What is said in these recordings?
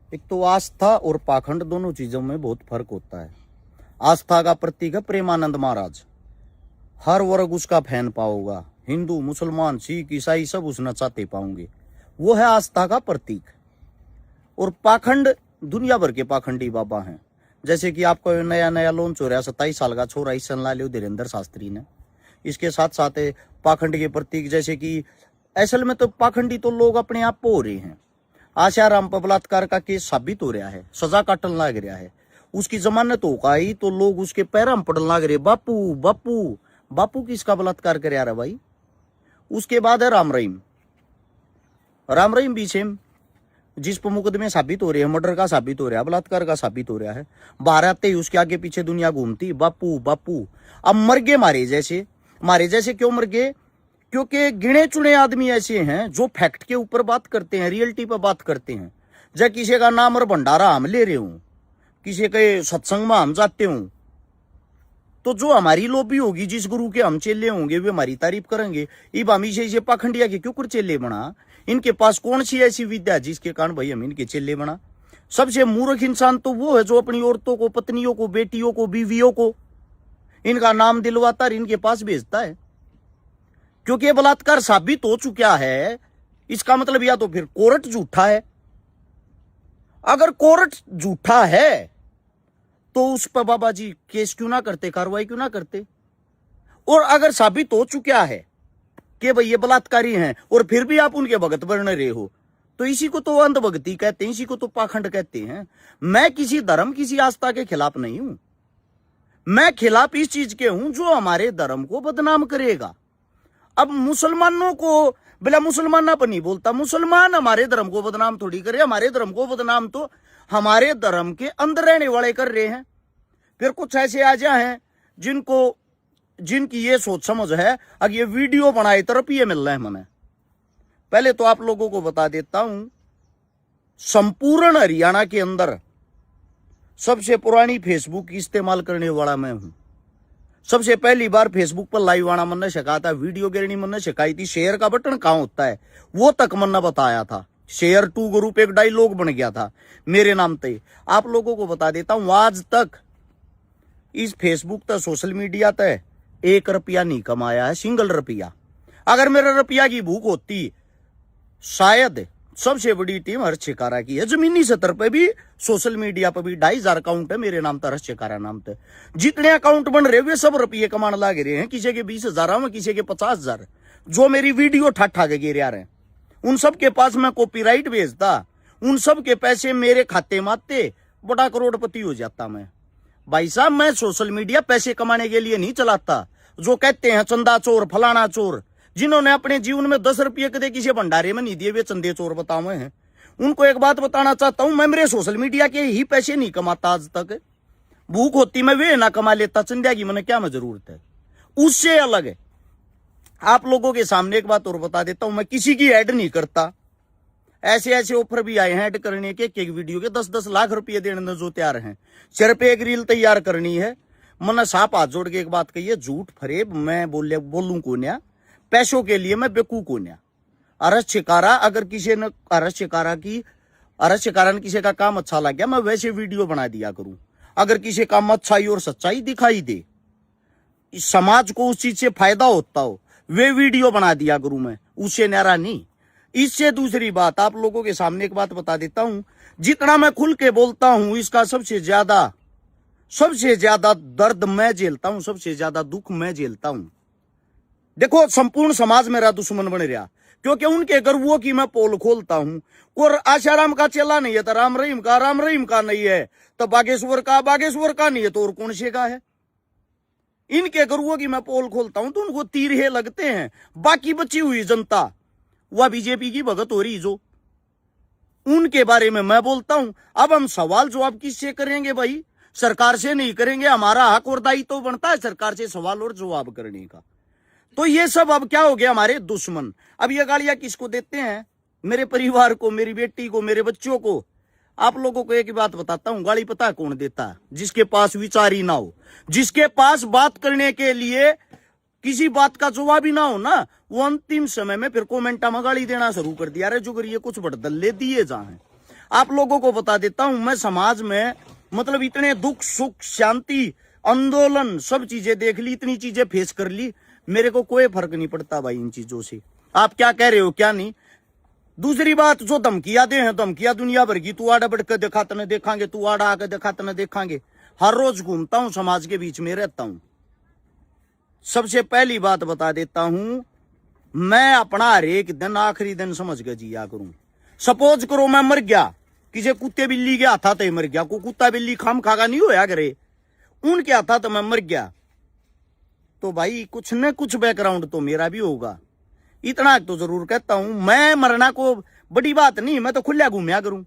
एक तो आस्था और पाखंड दोनों चीजों में बहुत फर्क होता है। आस्था का प्रतीक है प्रेमानंद महाराज, हर वर्ग उसका फैन पाओगा, हिंदू मुसलमान सिख ईसाई सब उस नचाते पाओगे, वो है आस्था का प्रतीक। और पाखंड दुनिया भर के पाखंडी बाबा हैं, जैसे कि आपको नया नया लॉन्च हो रहा है 27 साल का छोरा ईसन लालियो धीरेन्द्र शास्त्री ने। इसके साथ साथ पाखंड के प्रतीक जैसे कि असल में तो पाखंडी तो लोग अपने आप हो रहे हैं। आशाराम पर बलात्कार का केस साबित हो रहा है, सजा काटन लग रहा है, उसकी जमानत हो गई तो लोग उसके पैर में पड़न लग रहे, बापू बापू बापू किसका बलात्कार कर रहा है भाई। उसके बाद है राम रहीम, राम रहीम भी सेम, जिस पर मुकदमे साबित हो रहे हैं, मर्डर का साबित हो रहा है, बलात्कार का साबित हो रहा है, बाहर आते ही उसके आगे पीछे दुनिया घूमती बापू बापू। अब मर गए मारे जैसे क्यों मर गए? क्योंकि गिने चुने आदमी ऐसे हैं जो फैक्ट के ऊपर बात करते हैं, रियलिटी पर बात करते हैं। जब किसी का नाम और भंडारा हम ले रहे हूं, किसी के सत्संग में हम जाते हूं, तो जो हमारी लोबी होगी, जिस गुरु के हम चेले होंगे वे हमारी तारीफ करेंगे। इब हम इसे पाखंडिया के क्यों कर चेले बना? इनके पास कौन सी ऐसी विद्या जिसके कारण भाई हम इनके चेले बना? सबसे मूर्ख इंसान तो वो है जो अपनी औरतों को, पत्नियों को, बेटियों को, बीवियों को इनका नाम दिलवाता और इनके पास भेजता है। क्योंकि ये बलात्कार साबित हो चुका है, इसका मतलब या तो फिर कोर्ट झूठा है। अगर कोर्ट झूठा है तो उस पर बाबा जी केस क्यों ना करते, कार्रवाई क्यों ना करते? और अगर साबित हो चुका है कि भाई ये बलात्कारी हैं और फिर भी आप उनके भगत बन रहे हो, तो इसी को तो अंधभक्ति कहते हैं, इसी को तो पाखंड कहते हैं। मैं किसी धर्म, किसी आस्था के खिलाफ नहीं हूं, मैं खिलाफ इस चीज के हूं जो हमारे धर्म को बदनाम करेगा। अब मुसलमानों को बिला मुसलमान पर नहीं बोलता, मुसलमान हमारे धर्म को बदनाम थोड़ी करे, हमारे धर्म को बदनाम तो हमारे धर्म के अंदर रहने वाले कर रहे हैं। फिर कुछ ऐसे आजा हैं जिनकी ये सोच समझ है, अब ये वीडियो बनाए तरफ ये मिल रहा है। मैंने पहले तो आप लोगों को बता देता हूं, संपूर्ण हरियाणा के अंदर सबसे पुरानी फेसबुक इस्तेमाल करने वाला मैं हूं। सबसे पहली बार फेसबुक पर लाइव आना मैंने सिखाया था, वीडियो गिरनी मैंने सिखाई थी, शेयर का बटन कहां होता है वो तक मैंने बताया था। शेयर टू ग्रुप एक डायलॉग बन गया था मेरे नाम पे। आप लोगों को बता देता हूं, आज तक इस फेसबुक तक, सोशल मीडिया तक 1 रुपया नहीं कमाया है, सिंगल रुपया। अगर मेरा रुपया की भूख होती, शायद सबसे बड़ी टीम हर्ष शिकारा की है। जमीनी स्तर पे भी, सोशल मीडिया पर भी 2,500 अकाउंट है मेरे नाम पर, हर्ष शिकारा नाम पे। जितने अकाउंट बन रहे वे सब रुपये कमाने लग रहे हैं, किसी के 20,000 में, किसी के 50,000। जो मेरी वीडियो ठाठा के गिर रहे हैं उन सब के पास मैं कॉपीराइट भेजता, उन सब के पैसे मेरे खाते में आते, बड़ा करोड़पति हो जाता मैं। भाई साहब, मैं सोशल मीडिया पैसे कमाने के लिए नहीं चलाता। जो कहते हैं चंदा चोर, फलाना चोर, जिन्होंने अपने जीवन में 10 रुपये कदे किसी भंडारे में नहीं दिए, वे चंदे चोर बताए हैं। उनको एक बात बताना चाहता हूं, मैं मेरे सोशल मीडिया के ही पैसे नहीं कमाता आज तक। भूख होती मैं वे ना कमा लेता, चंदिया की मैंने क्या जरूरत है। उससे अलग है, आप लोगों के सामने एक बात और बता देता हूं, मैं किसी की ऐड नहीं करता। ऐसे ऐसे ऑफर भी आए हैं ऐड करने के, एक वीडियो के 10-10 लाख रुपये देने जो तैयार हैं। सिर पे एक रील तैयार करनी है। मैंने साफ हाथ जोड़ के एक बात कही है, झूठ फरेब मैं बोलूं को न्या, पैसों के लिए मैं बेकू को न्या। हर्ष शिकारा, अगर किसी ने हर्ष शिकारा ने किसी का काम अच्छा लग गया, मैं वैसे वीडियो बना दिया करूं। अगर किसी का अच्छाई और सच्चाई दिखाई दे, समाज को उस चीज से फायदा होता हो, वे वीडियो बना दिया करूं मैं, उससे न्यारा नहीं। इससे दूसरी बात, आप लोगों के सामने एक बात बता देता हूं, जितना मैं खुल के बोलता हूं, इसका सबसे ज्यादा दर्द मैं झेलता हूं, सबसे ज्यादा दुख मैं झेलता हूं। देखो, संपूर्ण समाज मेरा दुश्मन बन रहा, क्योंकि उनके गर्वों की मैं पोल खोलता हूं। और आशाराम का चेला नहीं है तो राम रहीम का नहीं है, तो बागेश्वर का नहीं है तो और कौन से का है? इनके गर्वों की मैं पोल खोलता हूं तो उनको तीर हे लगते हैं। बाकी बची हुई जनता वह बीजेपी की भगत हो रही, जो उनके बारे में मैं बोलता हूं। अब हम सवाल जवाब किससे करेंगे भाई? सरकार से नहीं करेंगे। हमारा हक और दायित्व तो बनता है सरकार से सवाल और जवाब करने का। तो ये सब अब क्या हो गया, हमारे दुश्मन। अब ये गालियां किसको देते हैं? मेरे परिवार को, मेरी बेटी को, मेरे बच्चों को। आप लोगों को एक बात बताता हूं, गाली पता है कौन देता है? जिसके पास विचार ही ना हो, जिसके पास बात करने के लिए किसी बात का जवाब ही ना हो ना, वो अंतिम समय में फिर कमेंटा में गाली देना शुरू कर दिया। अरे जो करिए कुछ बड़दल्ले दिए जाए। आप लोगों को बता देता हूं, मैं समाज में मतलब इतने दुख सुख शांति आंदोलन सब चीजें देख ली, इतनी चीजें फेस कर ली, मेरे को कोई फर्क नहीं पड़ता भाई इन चीजों से। आप क्या कह रहे हो क्या नहीं। दूसरी बात, जो धमकियां दे हैं धमकियां दुनिया भर की, तू आड़ा बढ़ कर दिखा तने देखांगे, तू आड़ा आकर दिखा तने देखांगे। हर रोज घूमता हूं, समाज के बीच में रहता हूं। सबसे पहली बात बता देता हूं, मैं अपना हर एक दिन आखिरी दिन समझ के जिया करूं। सपोज करो मैं मर गया, किसी कुत्ते बिल्ली के हाथा तो मर गया, को कुत्ता बिल्ली खाम खागा नहीं होया करे, उनके हाथा तो मैं मर गया, तो भाई कुछ न कुछ बैकग्राउंड तो मेरा भी होगा। इतना तो जरूर कहता हूं, मैं मरना को बड़ी बात नहीं, मैं तो खुला घूमया करूं।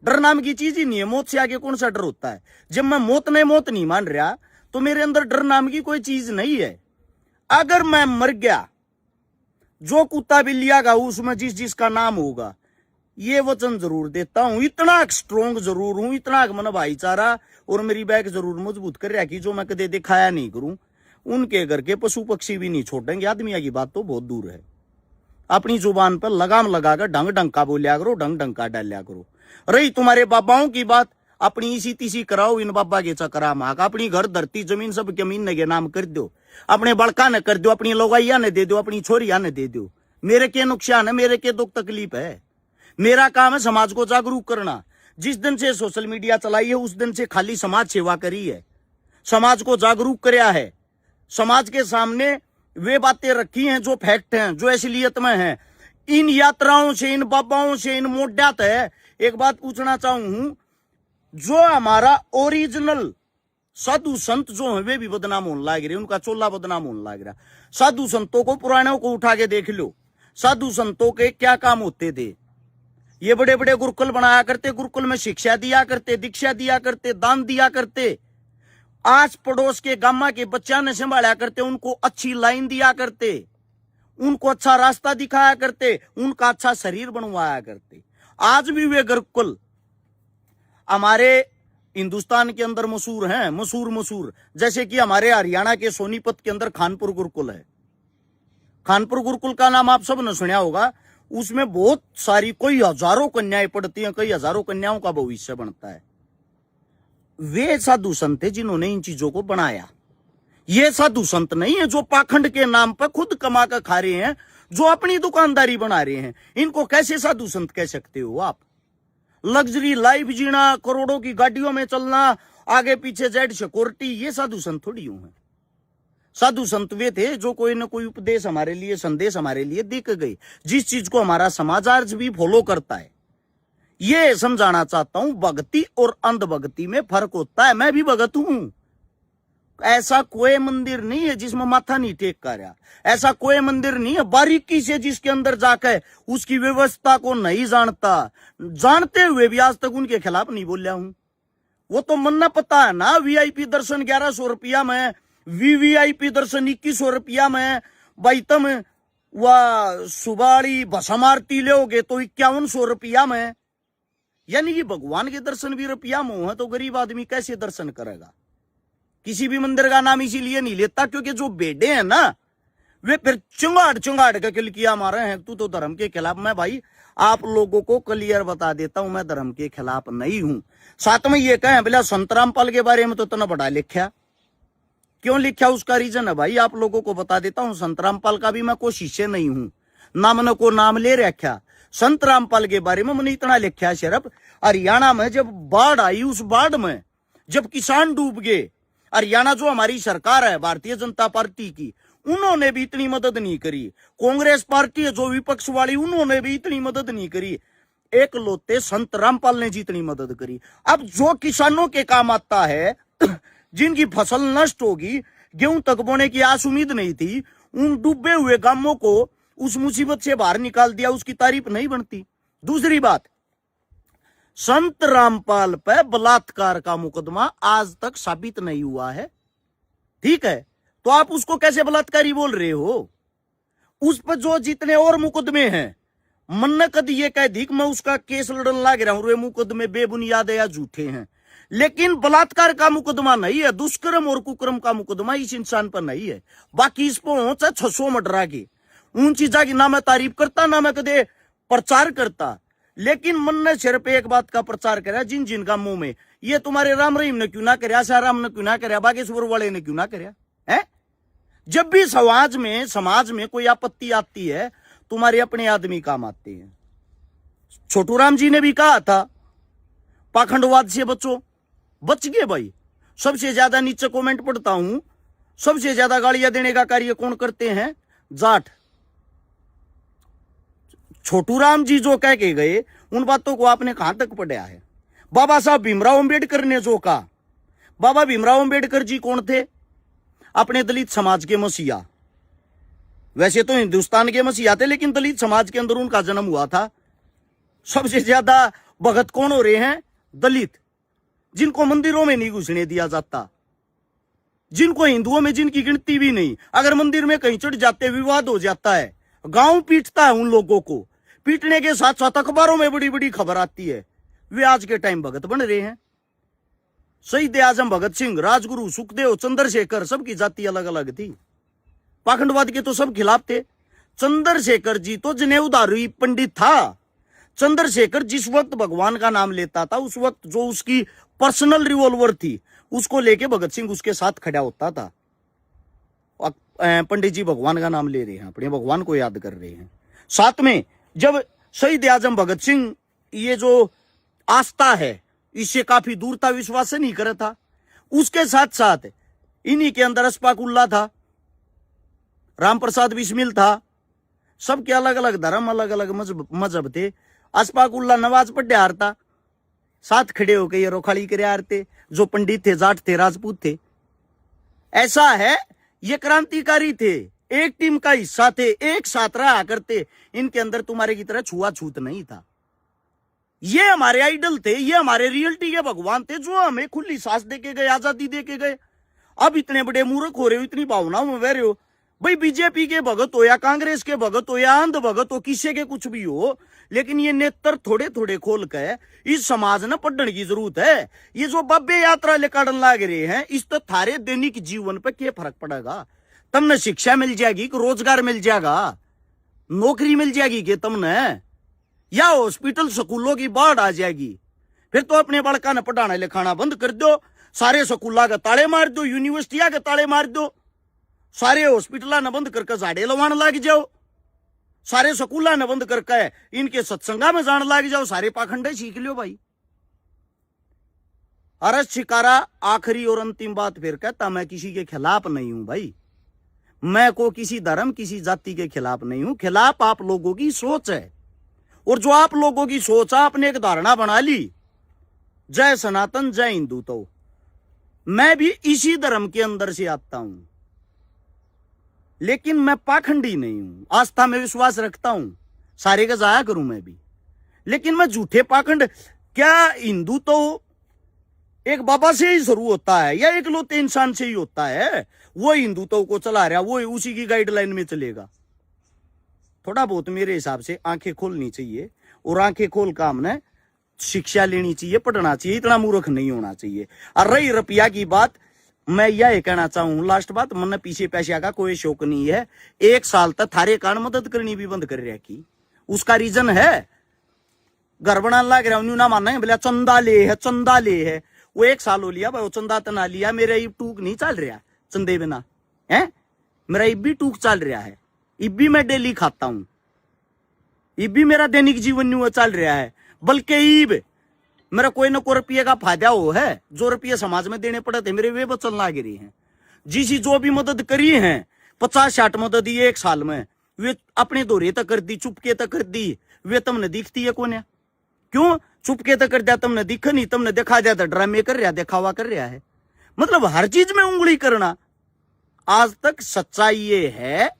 डर नाम की चीज ही नहीं है, मौत से आगे कौन सा डर होता है। जब मैं मौत नहीं मान रहा तो मेरे अंदर डर नाम की कोई चीज नहीं है। अगर मैं मर गया, जो कुत्ता बिल्लिया का उसमें जिस जिसका नाम होगा, ये वचन जरूर देता हूं। इतना स्ट्रोंग जरूर हूं, इतना मन भाईचारा और मेरी बैग जरूर मजबूत कर रहा कि जो मैं कदे दिखाया नहीं करूं। उनके घर के पशु पक्षी भी नहीं छोड़ेंगे, आदमिया की बात तो बहुत दूर है। अपनी जुबान पर लगाम लगाकर ढंग ढंग का बोलिया करो, ढंग ढंग का डालिया करो। रही तुम्हारे बाबाओं की बात, अपनी इसी तीसी कराओ, इन बाबा के चक्रा माक अपनी घर धरती जमीन सब जमीन के नाम कर दो, अपने बड़का ने कर दो, अपनी लोगाइया ने दे दो, अपनी छोरिया ने दे दो। मेरे के नुकसान है, मेरे के दुख तकलीफ है। मेरा काम है समाज को जागरूक करना। जिस दिन से सोशल मीडिया चलाई है उस दिन से खाली समाज सेवा करी है, समाज को जागरूक करया है, समाज के सामने वे बातें रखी हैं जो फैक्ट हैं, जो असलियत में हैं। इन यात्राओं से, इन बाबाओं से, इन मोड्यात है। एक बात पूछना चाहूं, जो हमारा ओरिजिनल साधु संत जो है वे भी बदनाम होने लग रहे, उनका चोला बदनाम होने लग रहा। साधु संतों को, पुराणों को उठा के देख लो, साधु संतों के क्या काम होते थे। ये बड़े बड़े गुरुकुल बनाया करते, गुरुकुल में शिक्षा दिया करते, दीक्षा दिया करते, दान दिया करते, आस पड़ोस के गामा के बच्चा ने संभाला करते, उनको अच्छी लाइन दिया करते, उनको अच्छा रास्ता दिखाया करते, उनका अच्छा शरीर बनवाया करते। आज भी वे गुरुकुल हमारे हिंदुस्तान के अंदर मशहूर हैं, मशहूर। जैसे कि हमारे हरियाणा के सोनीपत के अंदर खानपुर गुरुकुल है। खानपुर गुरुकुल का नाम आप सब ने सुना होगा। उसमें बहुत सारी, कोई हजारों कन्याएं पढ़ती हैं, कई हजारों कन्याओं का भविष्य बनता है। वे साधु संत थे जिन्होंने इन चीजों को बनाया। ये साधु संत नहीं है जो पाखंड के नाम पर खुद कमा कर खा रहे हैं, जो अपनी दुकानदारी बना रहे हैं। इनको कैसे साधु संत कह सकते हो आप। लग्जरी लाइफ जीना, करोड़ों की गाड़ियों में चलना, आगे पीछे जेड सिक्योरिटी, ये साधु संत थोड़ी हूं है। साधु संत वे थे जो कोई ना कोई उपदेश हमारे लिए, संदेश हमारे लिए देके गए, जिस चीज को हमारा समाज आज भी फॉलो करता है। ये समझाना चाहता हूं, भक्ति और अंधभक्ति में फर्क होता है। मैं भी भगत हूं। ऐसा कोई मंदिर नहीं है जिसमें माथा नहीं टेक कर रहा, ऐसा कोई मंदिर नहीं है बारीकी से जिसके अंदर जाकर उसकी व्यवस्था को नहीं जानता। जानते हुए भी आज तक उनके खिलाफ नहीं बोलिया हूं। वो तो मन ना पता है ना, वीआईपी दर्शन 1100 रुपया में, वीवीआईपी दर्शन 2100 रुपया में, भाई तुम वह सुबाड़ी भसमारती लोगे तो 5100 रुपया में। यानी कि भगवान के दर्शन भी रुपया में है तो गरीब आदमी कैसे दर्शन करेगा। किसी भी मंदिर का नाम इसीलिए नहीं लेता क्योंकि जो बेडे हैं ना, वे फिर चुंगाड़ के किलकिया मारे हैं, तू तो धर्म के खिलाफ। मैं भाई आप लोगों को क्लियर बता देता हूं, मैं धर्म के खिलाफ नहीं हूं। साथ में ये कहें बोला संतराम पाल के बारे में तो इतना बड़ा लिखा, क्यों लिखा उसका रीजन है भाई आप लोगों को बता देता हूं। संतराम पाल का भी मैं कोई शिष्य नहीं हूं, नाम को नाम ले रखा। संत रामपाल के बारे में मैंने इतना लिखा सिर्फ, हरियाणा में जब बाढ़ आई, उस बाढ़ में जब किसान डूब गए, हरियाणा जो हमारी सरकार है भारतीय जनता पार्टी की, उन्होंने भी इतनी मदद नहीं करी। कांग्रेस पार्टी है जो विपक्ष वाली, उन्होंने भी इतनी मदद नहीं करी। एक लोते संत रामपाल ने जितनी मदद करी। अब जो किसानों के काम आता है, जिनकी फसल नष्ट होगी, गेहूं तक बोने की आस उम्मीद नहीं थी, उन डूबे हुए गांवों को उस मुसीबत से बाहर निकाल दिया, उसकी तारीफ नहीं बनती। दूसरी बात, संत रामपाल पे बलात्कार का मुकदमा आज तक साबित नहीं हुआ है, ठीक है, तो आप उसको कैसे बलात्कारी बोल रहे हो। उस पर जो जितने और मुकदमे हैं, मन कद ये कह दी कि मैं उसका केस लड़न लग रहा हूं, वे मुकदमे बेबुनियाद या झूठे हैं, लेकिन बलात्कार का मुकदमा नहीं है, दुष्कर्म और कुकर्म का मुकदमा इस इंसान पर नहीं है। बाकी इस पर 600 मर्डरा की उन चीजा की ना मैं तारीफ करता, ना मैं कदे प्रचार करता। लेकिन मन ने सिर्फ एक बात का प्रचार करा, जिन जिनका मुंह में ये तुम्हारे राम रहीम ने क्यों ना करया, साराम ने क्यों ना करया, बागेश्वर वाले ने क्यों ना करया है। जब भी समाज में कोई आपत्ति आती है, तुम्हारे अपने आदमी काम आते हैं। छोटू राम जी ने भी कहा था पाखंडवाद से बचो, बच गए भाई। सबसे ज्यादा नीचे कमेंट पढ़ता हूं, सबसे ज्यादा गालियां देने का कार्य कौन करते हैं? जाट। छोटू राम जी जो कह के गए, उन बातों को आपने कहां तक पढ़ा है? बाबा साहब भीमराव अंबेडकर ने जो कहा, बाबा भीमराव अंबेडकर जी कौन थे? अपने दलित समाज के मसीहा। वैसे तो हिंदुस्तान के मसीहा थे, लेकिन दलित समाज के अंदर उनका जन्म हुआ था। सबसे ज्यादा भगत कौन हो रहे हैं? दलित, जिनको मंदिरों में नहीं घुसने दिया जाता, जिनको हिंदुओं में जिनकी गिनती भी नहीं। अगर मंदिर में कहीं चढ़ जाते, विवाद हो जाता है, गांव पीटता है उन लोगों को। पीटने के साथ साथ अखबारों में बड़ी बड़ी खबर आती है। वे आज के टाइम भगत बन रहे हैं। शहीद आजम भगत सिंह, राजगुरु, सुखदेव, चंद्रशेखर, सबकी जाति अलग अलग थी। पाखंडवाद के तो सब खिलाफ थे। चंद्रशेखर जी तो जनेऊधारी पंडित था। चंद्रशेखर जिस वक्त भगवान का नाम लेता था, उस वक्त जो उसकी पर्सनल रिवॉल्वर थी, उसको लेके भगत सिंह उसके साथ खड़ा होता था। पंडित जी भगवान का नाम ले रहे हैं, अपने भगवान को याद कर रहे हैं। साथ में जब शहीद आजम भगत सिंह, ये जो आस्था है, इससे काफी दूर था, विश्वास नहीं कर था। उसके साथ साथ इन्हीं के अंदर अशफाक उल्लाह था, राम प्रसाद बिस्मिल था। सबके अलग अलग धर्म, अलग अलग मजहब थे। अशफाक उल्लाह नवाज पढ़ियार था, साथ खड़े होकर ये रोखाड़ी करे थे, जो पंडित थे, जाट थे, राजपूत थे। ऐसा है, ये क्रांतिकारी थे, एक टीम का हिस्सा थे, एक साथ रहा करते। इनके अंदर तुम्हारे की तरह छुआछूत नहीं था। ये हमारे आइडल थे, ये हमारे रियलिटी के भगवान थे, जो हमें खुली सांस देके गए, आजादी देके गए। अब इतने बड़े मूर्ख हो रहे हो, इतनी भावनाओं में बह रहे हो। भाई बीजेपी के भगत हो या कांग्रेस के भगत हो या अंध भगत हो, किसी के कुछ भी हो, लेकिन ये नेत्र थोड़े थोड़े खोल के इस समाज ने पढ़ने की जरूरत है। ये जो बब्बे यात्रा लेकर लाग रहे हैं, इस तो थारे दैनिक जीवन पे क्या फर्क पड़ेगा? तुमने शिक्षा मिल जाएगी कि रोजगार मिल जाएगा, नौकरी मिल जाएगी कि तुमने, या हॉस्पिटल स्कूलों की बाढ़ आ जाएगी? फिर तो अपने बड़का ने पढ़ाना लिखाना बंद कर दो, सारे स्कूलों के ताले मार दो, यूनिवर्सिटियां के ताले मार दो, सारे हॉस्पिटल न बंद करके झाड़े लवान लग जाओ, सारे स्कूल न बंद करके इनके सत्संगा में जान लग जाओ, सारे पाखंडे सीख लो भाई। अरज शिकारा आखिरी और अंतिम बात फिर कहता, मैं किसी के खिलाफ नहीं हूं भाई। मैं को किसी धर्म, किसी जाति के खिलाफ नहीं हूं। खिलाफ आप लोगों की सोच है, और जो आप लोगों की सोच, आपने एक धारणा बना ली, जय सनातन जय हिंदू। तो मैं भी इसी धर्म के अंदर से आता हूं, लेकिन मैं पाखंडी नहीं हूं। आस्था में विश्वास रखता हूं, सारे का जाया करूं मैं भी, लेकिन मैं झूठे पाखंड। क्या हिंदू तो एक बाबा से ही शुरू होता है या एक लोते इंसान से ही होता है? वो हिंदुत्व को चला रहा, वो उसी की गाइडलाइन में चलेगा। थोड़ा बहुत मेरे हिसाब से आंखें खोलनी चाहिए, और आंखें खोल का हमने शिक्षा लेनी चाहिए, पढ़ना चाहिए, इतना मूर्ख नहीं होना चाहिए। और रही रुपया की बात, मैं यह कहना चाहूं, लास्ट बात, मन पीछे पैसा का कोई शौक नहीं है। 1 साल तक थारे कान मदद करनी भी बंद कर रखी। उसका रीजन है, घर बनाने लग रहा हूं ना, मानना है बोला चंदा ले है, चंदा ले है। वो 1 साल हो लिया भाई, वो चंदा तना लिया, मेरा ये टूक नहीं चल रहा चंदे बिना है। मेरा इब भी टूक चल रहा है, इब भी मैं डेली खाता हूं, इब भी मेरा दैनिक जीवन नहीं चल रहा है। बल्कि इब मेरा कोई ना कोई रुपये का फायदा हो है, जो रुपये समाज में देने पड़े थे मेरे, वे बचन लाग रही हैं। जिसी जो भी मदद करी है, 50-60 मदद दी 1 साल में, वे अपने दौरे तक कर दी, चुपके तक कर दी। वे तुमने दिखती है कौन है? क्यों चुपके तक कर दिया? तुमने दिखा नहीं, तुमने देखा जाता ड्रामे कर रहा, दिखावा कर रहा है। मतलब हर चीज में उंगली करना। आज तक सच्चाई ये है,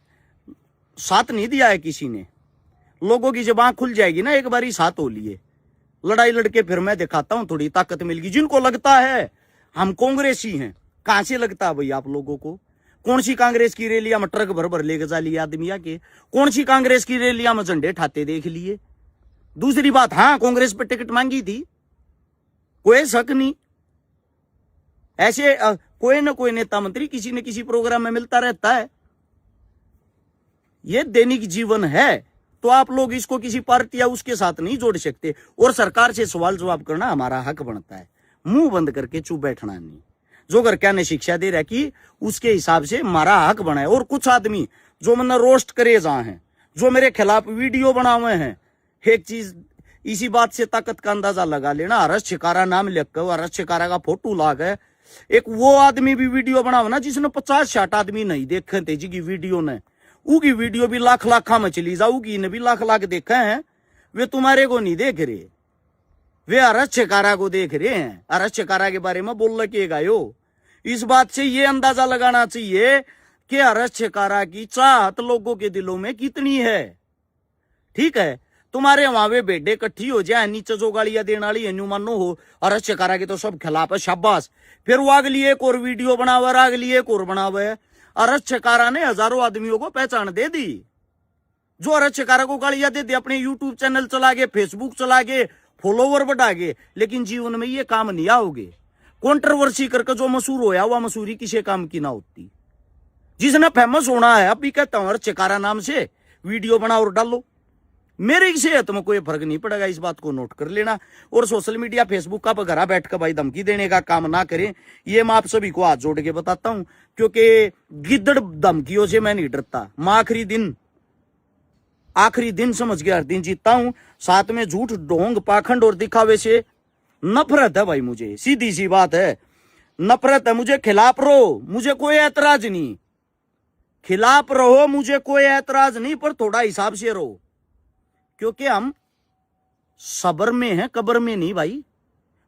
साथ नहीं दिया है किसी ने। लोगों की जब आंख खुल जाएगी ना, एक बारी साथ हो लिए, लड़ाई लड़के फिर मैं दिखाता हूं, थोड़ी ताकत मिलगी। जिनको लगता है हम कांग्रेसी हैं, कहां से लगता है भाई आप लोगों को? कौन सी कांग्रेस की रैलियां में ट्रक भर भर लेके जा लिए आदमी आके? कौन सी कांग्रेस की रैलियां में झंडे ठाते देख लिए? दूसरी बात, हाँ कांग्रेस पर टिकट मांगी थी, कोई शक नहीं। ऐसे कोई ना कोई नेता मंत्री किसी न किसी प्रोग्राम में मिलता रहता है। ये दैनिक जीवन है। तो आप लोग इसको किसी पार्टी या उसके साथ नहीं जोड़ सकते। और सरकार से सवाल जवाब करना हमारा हक बनता है, मुंह बंद करके चुप बैठना नहीं। जो घर क्या ने शिक्षा दे रहा कि उसके हिसाब से हमारा हक बना है। और कुछ आदमी जो मैंने रोस्ट करे जा हैं, जो मेरे खिलाफ वीडियो बनाए हैं, एक चीज इसी बात से ताकत का अंदाजा लगा लेना, हरस छिकारा नाम लिख कर हरस छिकारा का फोटो लाग है, एक वो आदमी भी वीडियो बनाओ ना जिसने 50-60 आदमी नहीं देखे थे जी की वीडियो ने, उगी वीडियो भी लाख लाखा में चली जाओ, उगी ने भी लाख लाख देखे हैं, वे तुम्हारे को नहीं देख रहे, वे हरस छिकारा को देख रहे हैं। हरस छिकारा के बारे में बोल के गायो। इस बात से ये अंदाजा लगाना चाहिए कि हरस छिकारा की चाहत लोगों के दिलों में कितनी है। ठीक है, तुम्हारे वहां वे बेडे इकट्ठी हो जाए, नीचे जो गालियां देने वाली न्यू मानो हो हरस छिकारा के तो सब खिलाफ है, शाबाश। फिर वो अगली एक और वीडियो बनावा, अगली एक और बनावे। हरस छिकारा ने हजारों आदमियों को पहचान दे दी। जो हरस छिकारा को गालियां दे दी, अपने यूट्यूब चैनल चला गए, फेसबुक चला गए, फॉलोवर बढ़ा गए, लेकिन जीवन में ये काम नहीं आओगे। कंट्रोवर्सी करके जो मशहूर होया वह मशहूरी किसी काम की ना होती। जिसने फेमस होना है, अभी कहता हूं हरस छिकारा नाम से वीडियो बनाओ और डालो, मेरी सेहत में कोई फर्क नहीं पड़ेगा। इस बात को नोट कर लेना। और सोशल मीडिया फेसबुक का घर बैठ कर भाई धमकी देने का काम ना करें, ये मैं आप सभी को हाथ जोड़ के बताता हूं, क्योंकि गिद्दड़ धमकियों से मैं नहीं डरता। मैं आखिरी दिन समझ के हर दिन जीतता हूं। साथ में झूठ, ढोंग, पाखंड और दिखावे से नफरत है भाई, मुझे सीधी सी बात है, नफरत है मुझे। खिलाफ रहो, मुझे कोई ऐतराज नहीं, खिलाफ रहो, मुझे कोई ऐतराज नहीं, पर थोड़ा हिसाब से रहो, क्योंकि हम सबर में हैं, कब्र में नहीं भाई।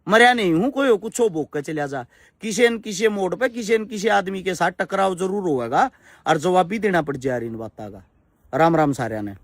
मरया नहीं हूं, कोई कुछ हो भोग कर चला जा। किसी न किसी मोड़ पे किसी न किसी आदमी के साथ टकराव जरूर होगा और जवाब भी देना पड़ जाए इन बातों का। राम राम साਰਿਆਂ ने।